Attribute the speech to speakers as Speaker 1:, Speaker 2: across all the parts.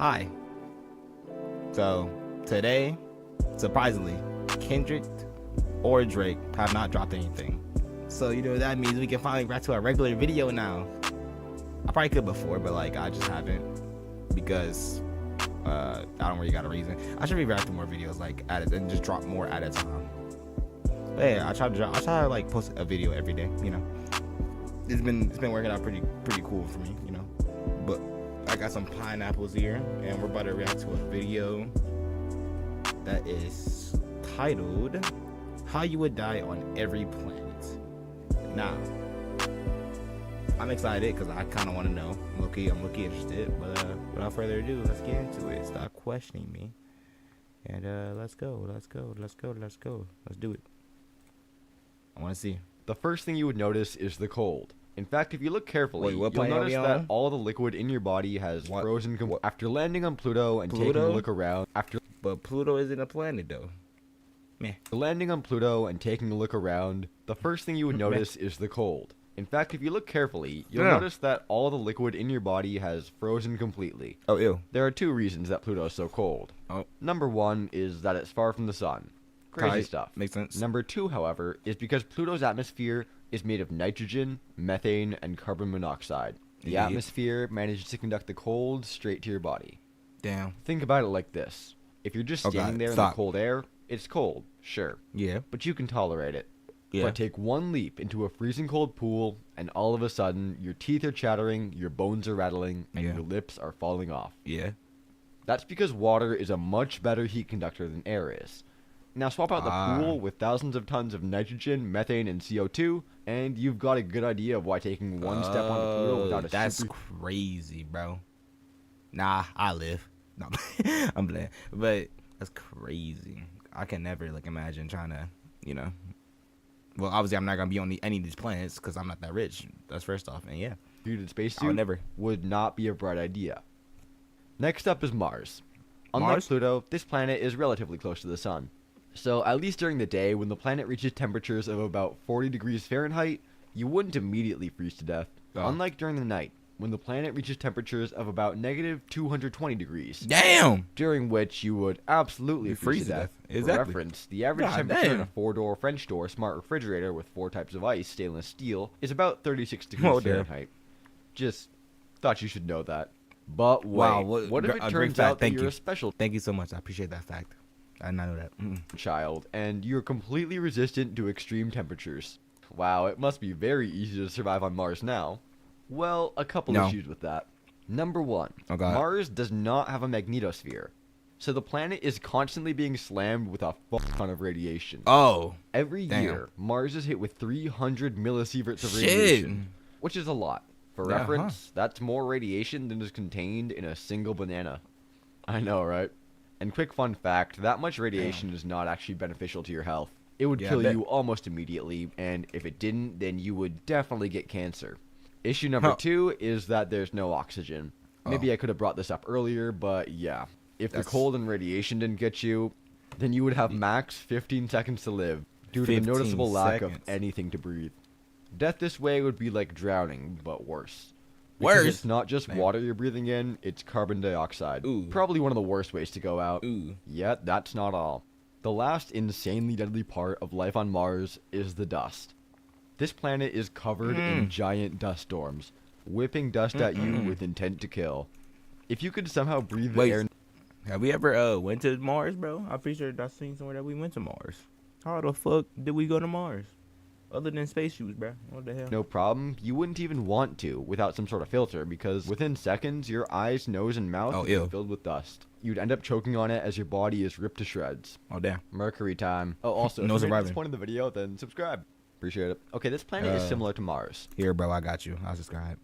Speaker 1: Hi. So, today, surprisingly, Kendrick or Drake have not dropped anything. So, that means we can finally get back to our regular video now. I probably could before, but, I just haven't. Because, I don't really got a reason. I should be reacting more videos, and just drop more at a time. But yeah, I try to post a video every day, It's been working out pretty cool for me, But I got some pineapples here, and we're about to react to a video that is titled "How You Would Die on Every Planet." Now, I'm excited because I kind of want to know. I'm low-key interested. But without further ado, let's get into it. Stop questioning me, and let's go. Let's do it. I want to see.
Speaker 2: The first thing you would notice is the cold. In fact, if you look carefully,
Speaker 1: Wait,
Speaker 2: you'll notice that all the liquid in your body has frozen after landing on Pluto and taking a look around.
Speaker 1: But Pluto isn't a planet, though. Meh.
Speaker 2: Landing on Pluto and taking a look around, the first thing you would notice is the cold. In fact, if you look carefully, you'll notice that all the liquid in your body has frozen completely.
Speaker 1: Oh, ew.
Speaker 2: There are two reasons that Pluto is so cold.
Speaker 1: Oh.
Speaker 2: Number one is that it's far from the sun. Crazy stuff.
Speaker 1: Makes sense.
Speaker 2: Number two, however, is because Pluto's atmosphere is made of nitrogen, methane, and carbon monoxide. The atmosphere manages to conduct the cold straight to your body.
Speaker 1: Damn.
Speaker 2: Think about it like this. If you're just standing there in the cold air, it's cold, sure.
Speaker 1: Yeah.
Speaker 2: But you can tolerate it.
Speaker 1: Yeah.
Speaker 2: But take one leap into a freezing cold pool, and all of a sudden, your teeth are chattering, your bones are rattling, and your lips are falling off.
Speaker 1: Yeah.
Speaker 2: That's because water is a much better heat conductor than air is. Now swap out the pool with thousands of tons of nitrogen, methane, and CO2, and you've got a good idea of why taking one step on the Pluto without a
Speaker 1: That's crazy, bro. Nah, I live. No, I'm playing. But that's crazy. I can never, imagine trying to, Well, obviously, I'm not going to be on any of these planets because I'm not that rich. That's first off. And yeah.
Speaker 2: Heated spacesuit would not be a bright idea. Next up is Mars. Unlike Pluto, this planet is relatively close to the sun. So, at least during the day, when the planet reaches temperatures of about 40 degrees Fahrenheit, you wouldn't immediately freeze to death. Unlike during the night, when the planet reaches temperatures of about negative 220 degrees.
Speaker 1: Damn!
Speaker 2: During which you would absolutely freeze to death.
Speaker 1: Exactly.
Speaker 2: For reference, the average temperature in a 4-door French door smart refrigerator with 4 types of ice, stainless steel, is about 36 degrees Fahrenheit. Just thought you should know that. But wait,
Speaker 1: wow,
Speaker 2: what if it turns out that you're a special...
Speaker 1: Thank you so much. I appreciate that fact. I did not know that.
Speaker 2: Child, and you're completely resistant to extreme temperatures. Wow, it must be very easy to survive on Mars now. Well, a couple issues with that. Number one, Mars does not have a magnetosphere. So the planet is constantly being slammed with a fuck ton of radiation.
Speaker 1: Oh.
Speaker 2: Every year, Mars is hit with 300 millisieverts of radiation. Which is a lot. For reference, that's more radiation than is contained in a single banana. I know, right? And quick fun fact, that much radiation is not actually beneficial to your health. It would kill you almost immediately, and if it didn't, then you would definitely get cancer. Issue number two is that there's no oxygen. Maybe I could have brought this up earlier, but yeah. If the cold and radiation didn't get you, then you would have max 15 seconds to live, due to the noticeable lack of anything to breathe. Death this way would be like drowning, but worse. Because it's not just water you're breathing in, it's carbon dioxide. Probably one of the worst ways to go out. Yet, that's not all. The last insanely deadly part of life on Mars is the dust. This planet is covered in giant dust storms, whipping dust at you with intent to kill. If you could somehow breathe the air...
Speaker 1: Have we ever went to Mars, bro? I'm pretty sure I've seen somewhere that we went to Mars. How the fuck did we go to Mars? Other than space shoes, bro. What the hell?
Speaker 2: No problem. You wouldn't even want to without some sort of filter because within seconds, your eyes, nose, and mouth would be filled with dust. You'd end up choking on it as your body is ripped to shreds.
Speaker 1: Oh, damn.
Speaker 2: Mercury time. Oh, also, if you made this point in the video, then subscribe. Appreciate it. Okay, this planet is similar to Mars.
Speaker 1: Here, bro, I got you. I'll subscribe.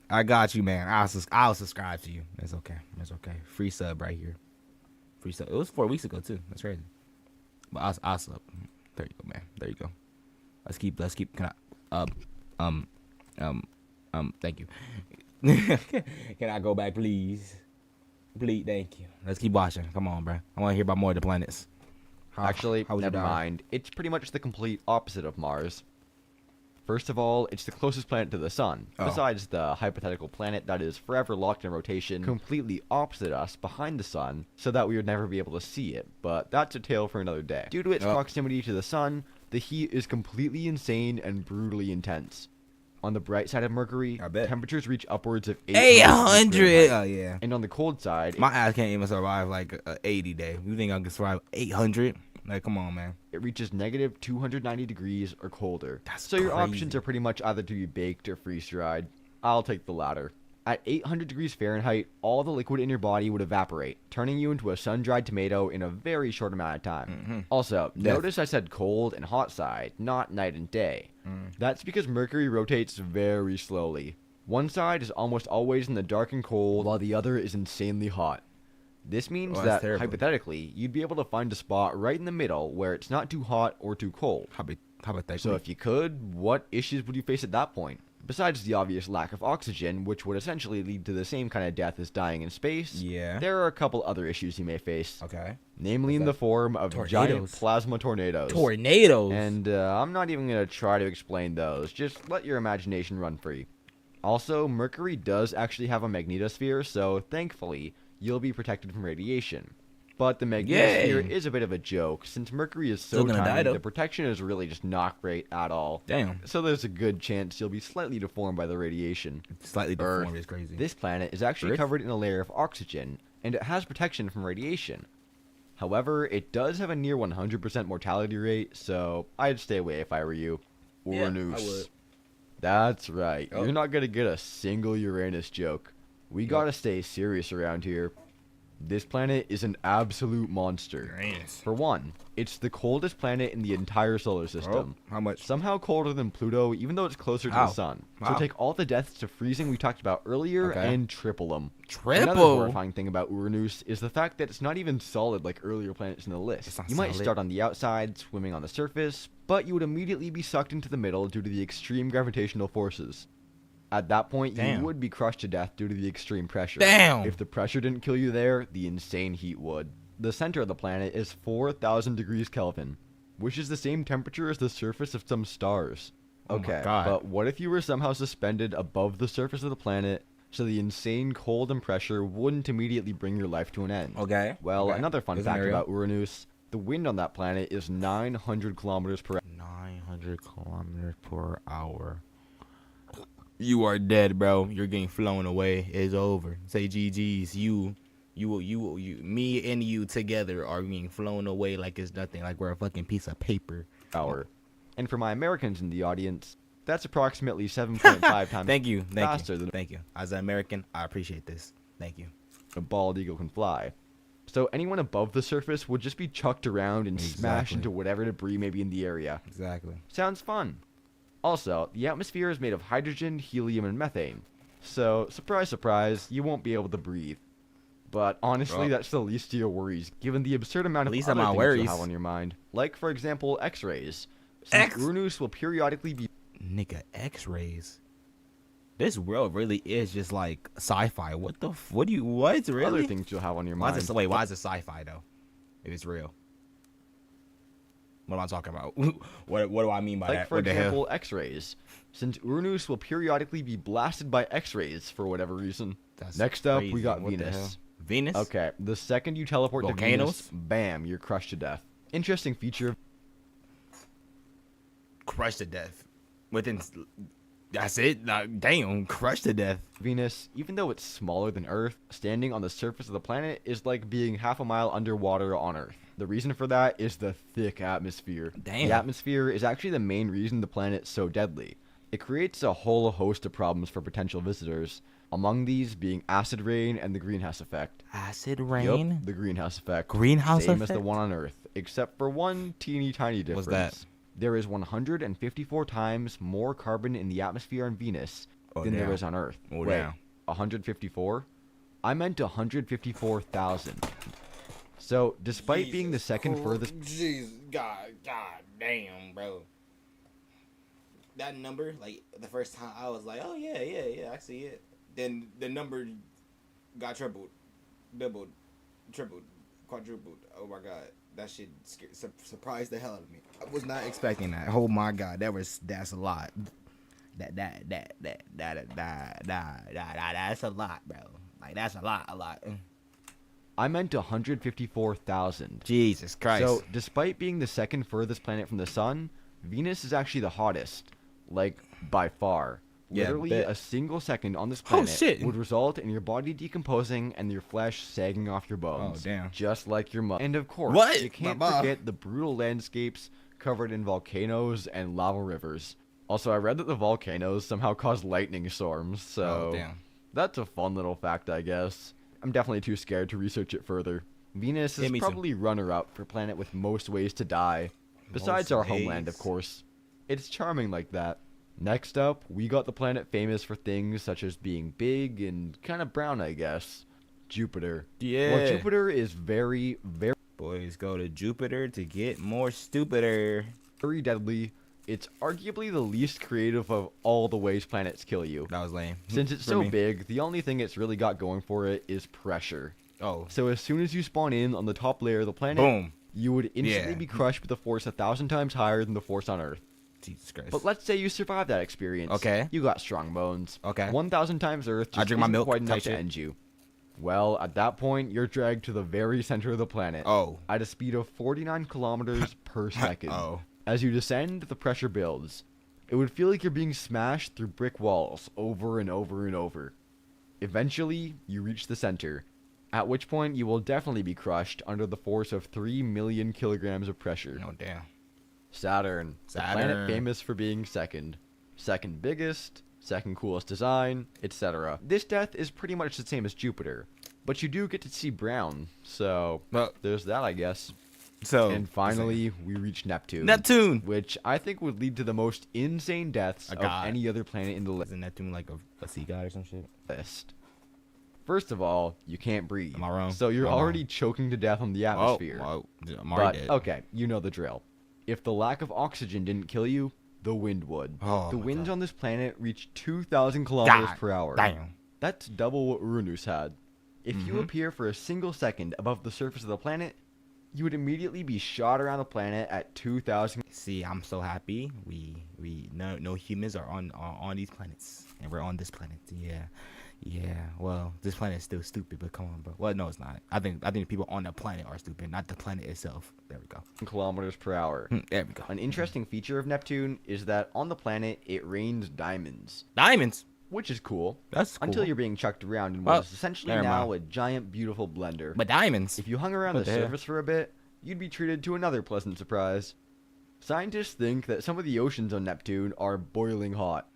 Speaker 1: I got you, man. I'll subscribe to you. It's okay. It's okay. Free sub right here. Free sub. It was 4 weeks ago, too. That's crazy. But I'll sub. There you go, man. There you go. Let's keep, can I, thank you. Can I go back, please? Please, thank you. Let's keep watching. Come on, bro. I want to hear about more of the planets.
Speaker 2: Actually, never mind. It's pretty much the complete opposite of Mars. First of all, it's the closest planet to the sun,
Speaker 1: Oh.
Speaker 2: besides the hypothetical planet that is forever locked in rotation, completely opposite us behind the sun, so that we would never be able to see it, but that's a tale for another day. Due to its proximity to the sun, the heat is completely insane and brutally intense. On the bright side of Mercury, temperatures reach upwards of
Speaker 1: 800. Oh, yeah.
Speaker 2: And on the cold side,
Speaker 1: my ass can't even survive like a 80 day. You think I can survive 800? Like, come on, man.
Speaker 2: it reaches negative 290 degrees or colder. So your
Speaker 1: crazy.
Speaker 2: options are pretty much either to be baked or freeze-dried. I'll take the latter. At 800 degrees Fahrenheit, all the liquid in your body would evaporate, turning you into a sun-dried tomato in a very short amount of time. Also, notice I said cold and hot side, not night and day. That's because Mercury rotates very slowly. One side is almost always in the dark and cold, while the other is insanely hot. This means that, hypothetically, you'd be able to find a spot right in the middle where it's not too hot or too cold. So if you could, what issues would you face at that point? Besides the obvious lack of oxygen, which would essentially lead to the same kind of death as dying in space, there are a couple other issues you may face. Namely in the form of giant plasma tornadoes. And I'm not even going to try to explain those. Just let your imagination run free. Also, Mercury does actually have a magnetosphere, so thankfully, you'll be protected from radiation. But the magnetosphere is a bit of a joke. Since Mercury is so tiny, the protection is really just not great at all. So there's a good chance you'll be slightly deformed by the radiation.
Speaker 1: Deformed is crazy.
Speaker 2: This planet is actually covered in a layer of oxygen, and it has protection from radiation. However, it does have a near 100% mortality rate, so I'd stay away if I were you. Uranus.
Speaker 1: I would.
Speaker 2: That's right. You're not going to get a single Uranus joke. We gotta stay serious around here. This planet is an absolute monster. For one, it's the coldest planet in the entire solar system.
Speaker 1: How much?
Speaker 2: Somehow colder than Pluto, even though it's closer to the sun. So take all the deaths to freezing we talked about earlier and triple them. Another horrifying thing about Uranus is the fact that it's not even solid like earlier planets in the list. You might start on the outside, swimming on the surface, but you would immediately be sucked into the middle due to the extreme gravitational forces. At that point, you would be crushed to death due to the extreme pressure. If the pressure didn't kill you there, the insane heat would. The center of the planet is 4,000 degrees Kelvin, which is the same temperature as the surface of some stars. Okay, but what if you were somehow suspended above the surface of the planet, so the insane cold and pressure wouldn't immediately bring your life to an end? Well, another fun fact about Uranus, the wind on that planet is 900 kilometers per hour.
Speaker 1: 900 kilometers per hour. You are dead, bro. You're getting flown away. It's over. Say GG's. You, me and you together are being flown away like it's nothing. Like we're a fucking piece of paper.
Speaker 2: And for my Americans in the audience, that's approximately 7.5 times faster than
Speaker 1: Thank you. As an American, I appreciate this. Thank you.
Speaker 2: A bald eagle can fly. So anyone above the surface would just be chucked around and smashed into whatever debris may be in the area. Sounds fun. Also, the atmosphere is made of hydrogen, helium, and methane. So, surprise, surprise, you won't be able to breathe. But honestly, that's the least of your worries, given the absurd amount of other things you have on your mind. Like, for example, X-rays. Since Uranus will periodically be...
Speaker 1: Nigga, X-rays? This world really is just like sci-fi. What the what really?
Speaker 2: Other things you'll have on your mind.
Speaker 1: Why is it sci-fi, though? If it's real. What am I talking about? What do I mean by that?
Speaker 2: Like, for example, X-rays. Since Uranus will periodically be blasted by X-rays for whatever reason. Next up, we got Venus.
Speaker 1: Venus?
Speaker 2: Okay, the second you teleport to Venus, bam, you're crushed to death. Interesting feature.
Speaker 1: Crushed to death. That's it? Damn, crushed to death.
Speaker 2: Venus, even though it's smaller than Earth, standing on the surface of the planet is like being half a mile underwater on Earth. The reason for that is the thick atmosphere. The atmosphere is actually the main reason the planet's so deadly. It creates a whole host of problems for potential visitors, among these being acid rain and the greenhouse effect.
Speaker 1: Acid rain?
Speaker 2: Yep, the greenhouse effect.
Speaker 1: Same
Speaker 2: as the one on Earth, except for one teeny tiny difference.
Speaker 1: What's that?
Speaker 2: There is 154 times more carbon in the atmosphere on Venus than there is on Earth. Wait, 154? I meant 154,000. So, despite being the second furthest...
Speaker 1: Jeez, God damn, bro. That number, like, the first time I was like, oh, yeah, I see it. Then the number got tripled, doubled, tripled, quadrupled. Oh my god, that shit surprised the hell out of me. I was not expecting that. Oh my god, that's a lot. That's a lot, bro. Like that's a lot.
Speaker 2: I meant 154,000.
Speaker 1: Jesus Christ.
Speaker 2: So, despite being the second furthest planet from the sun, Venus is actually the hottest. Like, by far.
Speaker 1: Yeah,
Speaker 2: Literally,
Speaker 1: bet.
Speaker 2: a single second on this planet
Speaker 1: shit.
Speaker 2: would result in your body decomposing and your flesh sagging off your
Speaker 1: Oh
Speaker 2: bones.
Speaker 1: damn.
Speaker 2: Just like your mother. And of course,
Speaker 1: What?
Speaker 2: you can't
Speaker 1: Baba.
Speaker 2: forget the brutal landscapes covered in volcanoes and lava rivers. Also, I read that the volcanoes somehow cause lightning storms, so
Speaker 1: Oh damn.
Speaker 2: that's a fun little fact, I guess. I'm definitely too scared to research it further. Venus is
Speaker 1: me too.
Speaker 2: probably runner-up for planet with most ways to die. Besides
Speaker 1: Most
Speaker 2: our homeland, of
Speaker 1: ways.
Speaker 2: course. It's charming like that. Next up, we got the planet famous for things such as being big and kind of brown, I guess. Jupiter.
Speaker 1: Yeah.
Speaker 2: Well, Jupiter is very, very
Speaker 1: Boys go to Jupiter to get more stupider.
Speaker 2: deadly. It's arguably the least creative of all the ways planets kill you.
Speaker 1: That was lame.
Speaker 2: Since it's
Speaker 1: For
Speaker 2: so
Speaker 1: me.
Speaker 2: big, the only thing it's really got going for it is pressure.
Speaker 1: Oh.
Speaker 2: So as soon as you spawn in on the top layer of the planet,
Speaker 1: Boom.
Speaker 2: you would instantly
Speaker 1: Yeah.
Speaker 2: be crushed with a force 1,000 times higher than the force on Earth.
Speaker 1: Jesus Christ.
Speaker 2: But let's say you survive that experience.
Speaker 1: Okay.
Speaker 2: You got strong bones.
Speaker 1: Okay.
Speaker 2: 1,000 times Earth just
Speaker 1: I drink my
Speaker 2: isn't
Speaker 1: milk
Speaker 2: quite enough
Speaker 1: type
Speaker 2: to
Speaker 1: shit.
Speaker 2: end you. Well, at that point, you're dragged to the very center of the planet.
Speaker 1: Oh.
Speaker 2: At a speed of 49 kilometers per second.
Speaker 1: Oh.
Speaker 2: As you descend, the pressure builds. It would feel like you're being smashed through brick walls over and over and over. Eventually, you reach the center, at which point you will definitely be crushed under the force of 3 million kilograms of pressure.
Speaker 1: Oh damn.
Speaker 2: Saturn, the planet
Speaker 1: Saturn.
Speaker 2: famous for being second. Second biggest, second coolest design, etc. This death is pretty much the same as Jupiter, but you do get to see brown, so
Speaker 1: Well,
Speaker 2: there's that, I guess.
Speaker 1: so
Speaker 2: And finally, we reach Neptune.
Speaker 1: Neptune.
Speaker 2: Which I think would lead to the most insane deaths
Speaker 1: A
Speaker 2: of
Speaker 1: god.
Speaker 2: any other planet in the
Speaker 1: Isn't Neptune like a sea god or some shit?
Speaker 2: list. First of all, you can't breathe.
Speaker 1: Am I wrong?
Speaker 2: So you're
Speaker 1: Am I
Speaker 2: already choking to death on the atmosphere.
Speaker 1: Oh, I'm
Speaker 2: But,
Speaker 1: already dead.
Speaker 2: okay, you know the drill. If the lack of oxygen didn't kill you, the wind would.
Speaker 1: Oh
Speaker 2: the
Speaker 1: my
Speaker 2: winds
Speaker 1: God.
Speaker 2: on this planet reach 2,000 kilometers per hour.
Speaker 1: Damn.
Speaker 2: That's double what Uranus had. If you
Speaker 1: Mhm.
Speaker 2: appear for a single second above the surface of the planet, you would immediately be shot around the planet at 2,000.
Speaker 1: See, I'm so happy. We no humans are on these planets, and we're on this planet. Yeah. Well, this planet is still stupid, but come on, bro. Well, no, it's not. I think the people on the planet are stupid, not the planet itself. There we go.
Speaker 2: kilometers per hour.
Speaker 1: There we go.
Speaker 2: An interesting feature of Neptune is that on the planet it rains diamonds,
Speaker 1: Diamonds.
Speaker 2: which is cool.
Speaker 1: That's cool.
Speaker 2: Until you're being chucked around in
Speaker 1: Well,
Speaker 2: what is essentially
Speaker 1: never
Speaker 2: now
Speaker 1: mind.
Speaker 2: a giant, beautiful blender.
Speaker 1: But diamonds.
Speaker 2: If you hung around
Speaker 1: What
Speaker 2: the
Speaker 1: the hell?
Speaker 2: surface for a bit, you'd be treated to another pleasant surprise. Scientists think that some of the oceans on Neptune are boiling hot.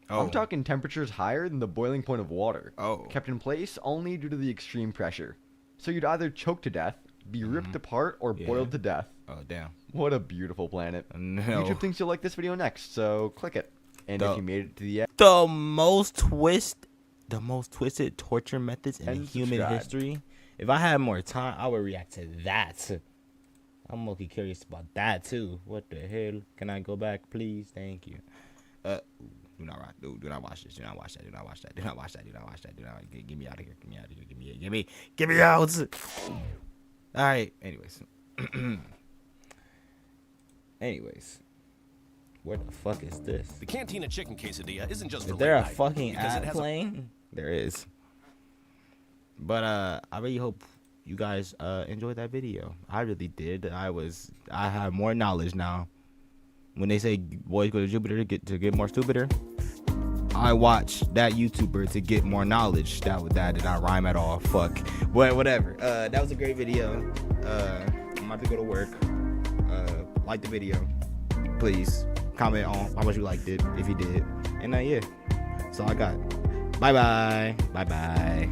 Speaker 1: Oh.
Speaker 2: I'm talking temperatures higher than the boiling point of water,
Speaker 1: Oh.
Speaker 2: kept in place only due to the extreme pressure. So you'd either choke to death, be ripped apart, or
Speaker 1: Yeah.
Speaker 2: boiled to death.
Speaker 1: Oh damn.
Speaker 2: What a beautiful planet.
Speaker 1: No.
Speaker 2: YouTube thinks you'll like this video next, so click it. And
Speaker 1: The-
Speaker 2: if you made it to the end,
Speaker 1: The most twisted torture methods in
Speaker 2: And
Speaker 1: human
Speaker 2: subscribe.
Speaker 1: history. If I had more time, I would react to that. I'm mostly curious about that too. What the hell? Can I go back, please? Thank you. Do not watch. Do not watch this. Do not watch that. Do not watch that. Do not watch that. Do not watch that. Do not get me out of here. Get me out of here. Get me out. All right. Anyways, what the fuck is this?
Speaker 3: The Cantina chicken quesadilla isn't just for
Speaker 1: Is there a
Speaker 3: late night,
Speaker 1: fucking
Speaker 3: because it
Speaker 1: ad
Speaker 3: has
Speaker 1: playing? There is. But I really hope you guys enjoyed that video. I really did. I have more knowledge now. When they say boys go to Jupiter to get more stupider, I watch that YouTuber to get more knowledge. That did not rhyme at all. Fuck. Whatever. That was a great video. I'm about to go to work. Like the video, please. Comment on how much you liked it if you did. And yeah, that's all I got. Bye bye.